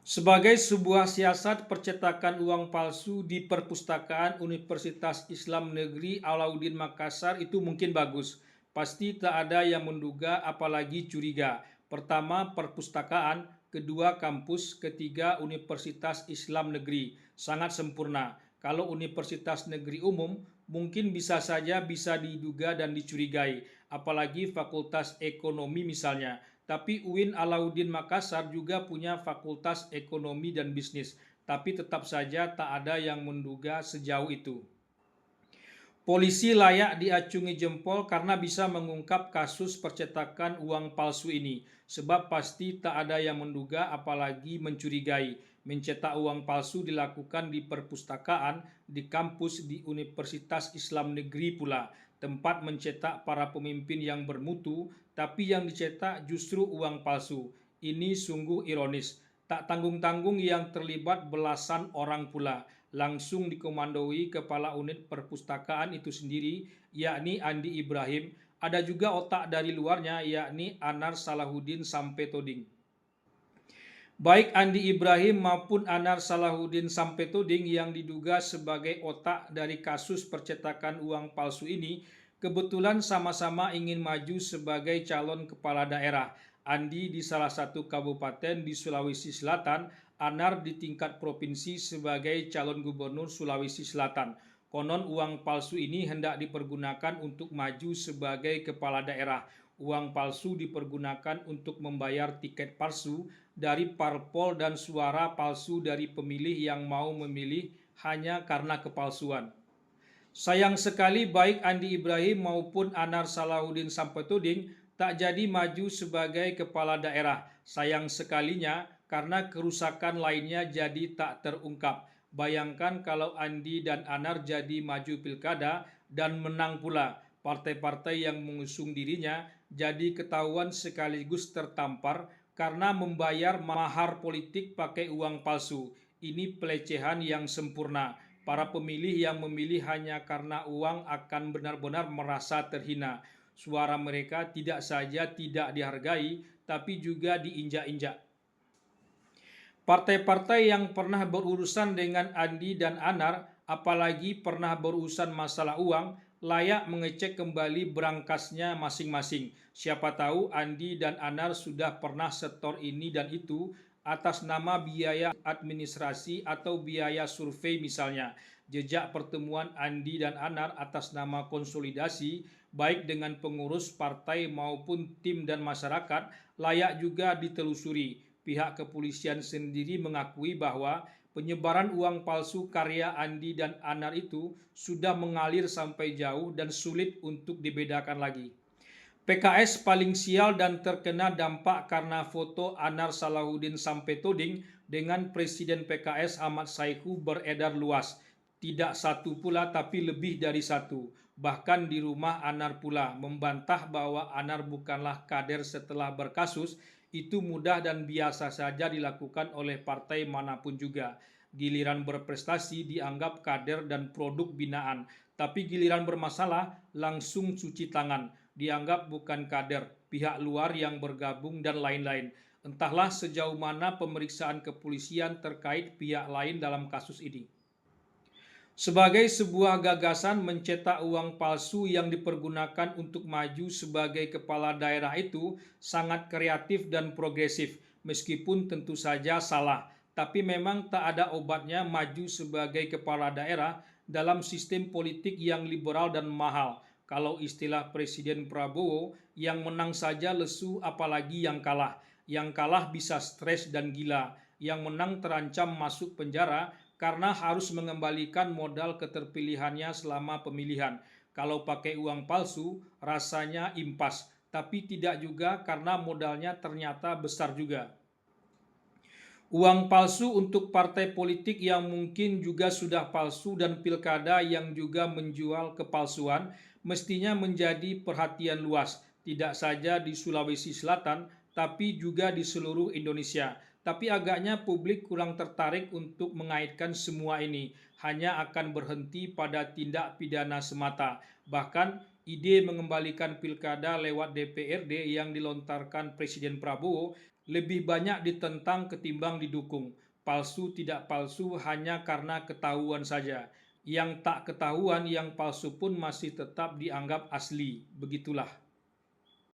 Sebagai sebuah siasat percetakan uang palsu di perpustakaan Universitas Islam Negeri Alauddin Makassar itu mungkin bagus. Pasti tak ada yang menduga apalagi curiga. Pertama, perpustakaan, kedua kampus, ketiga Universitas Islam Negeri. Sangat sempurna. Kalau Universitas Negeri Umum mungkin bisa saja bisa diduga dan dicurigai, apalagi Fakultas Ekonomi misalnya. Tapi UIN Alauddin Makassar juga punya Fakultas Ekonomi dan Bisnis, tapi tetap saja tak ada yang menduga sejauh itu. Polisi layak diacungi jempol karena bisa mengungkap kasus percetakan uang palsu ini, sebab pasti tak ada yang menduga apalagi mencurigai. Mencetak uang palsu dilakukan di perpustakaan, di kampus, di Universitas Islam Negeri pula, tempat mencetak para pemimpin yang bermutu, tapi yang dicetak justru uang palsu. Ini sungguh ironis. Tak tanggung-tanggung yang terlibat belasan orang pula, langsung dikomandoi kepala unit perpustakaan itu sendiri, yakni Andi Ibrahim. Ada juga otak dari luarnya, yakni Anar Salahuddin Sampetoding. Baik Andi Ibrahim maupun Anar Salahuddin Sampetoding yang diduga sebagai otak dari kasus percetakan uang palsu ini kebetulan sama-sama ingin maju sebagai calon kepala daerah. Andi di salah satu kabupaten di Sulawesi Selatan, Anar di tingkat provinsi sebagai calon gubernur Sulawesi Selatan. Konon uang palsu ini hendak dipergunakan untuk maju sebagai kepala daerah. Uang palsu dipergunakan untuk membayar tiket palsu dari parpol dan suara palsu dari pemilih yang mau memilih hanya karena kepalsuan. Sayang sekali baik Andi Ibrahim maupun Anar Salahuddin Sampetuding tak jadi maju sebagai kepala daerah. Sayang sekalinya karena kerusakan lainnya jadi tak terungkap. Bayangkan kalau Andi dan Anar jadi maju pilkada dan menang pula. Partai-partai yang mengusung dirinya jadi ketahuan sekaligus tertampar karena membayar mahar politik pakai uang palsu. Ini pelecehan yang sempurna. Para pemilih yang memilih hanya karena uang akan benar-benar merasa terhina. Suara mereka tidak saja tidak dihargai, tapi juga diinjak-injak. Partai-partai yang pernah berurusan dengan Andi dan Anar, apalagi pernah berurusan masalah uang, layak mengecek kembali berangkasnya masing-masing. Siapa tahu Andi dan Anar sudah pernah setor ini dan itu atas nama biaya administrasi atau biaya survei misalnya. Jejak pertemuan Andi dan Anar atas nama konsolidasi, baik dengan pengurus partai maupun tim dan masyarakat, layak juga ditelusuri. Pihak kepolisian sendiri mengakui bahwa penyebaran uang palsu karya Andi dan Anar itu sudah mengalir sampai jauh dan sulit untuk dibedakan lagi. PKS paling sial dan terkena dampak karena foto Anar Salahuddin Sampetoding dengan Presiden PKS Ahmad Saiku beredar luas. Tidak satu pula tapi lebih dari satu. Bahkan di rumah Anar pula membantah bahwa Anar bukanlah kader setelah berkasus. Itu mudah dan biasa saja dilakukan oleh partai manapun juga. Giliran berprestasi dianggap kader dan produk binaan, tapi giliran bermasalah langsung cuci tangan, dianggap bukan kader, pihak luar yang bergabung dan lain-lain. Entahlah sejauh mana pemeriksaan kepolisian terkait pihak lain dalam kasus ini. Sebagai sebuah gagasan mencetak uang palsu yang dipergunakan untuk maju sebagai kepala daerah itu sangat kreatif dan progresif, meskipun tentu saja salah. Tapi memang tak ada obatnya maju sebagai kepala daerah dalam sistem politik yang liberal dan mahal. Kalau istilah Presiden Prabowo, yang menang saja lesu apalagi yang kalah. Yang kalah bisa stres dan gila, yang menang terancam masuk penjara karena harus mengembalikan modal keterpilihannya selama pemilihan. Kalau pakai uang palsu, rasanya impas, tapi tidak juga karena modalnya ternyata besar juga. Uang palsu untuk partai politik yang mungkin juga sudah palsu dan pilkada yang juga menjual kepalsuan mestinya menjadi perhatian luas, tidak saja di Sulawesi Selatan, tapi juga di seluruh Indonesia. Tapi agaknya publik kurang tertarik untuk mengaitkan semua ini, hanya akan berhenti pada tindak pidana semata. Bahkan ide mengembalikan pilkada lewat DPRD yang dilontarkan Presiden Prabowo lebih banyak ditentang ketimbang didukung. Palsu tidak palsu hanya karena ketahuan saja. Yang tak ketahuan, yang palsu pun masih tetap dianggap asli. Begitulah.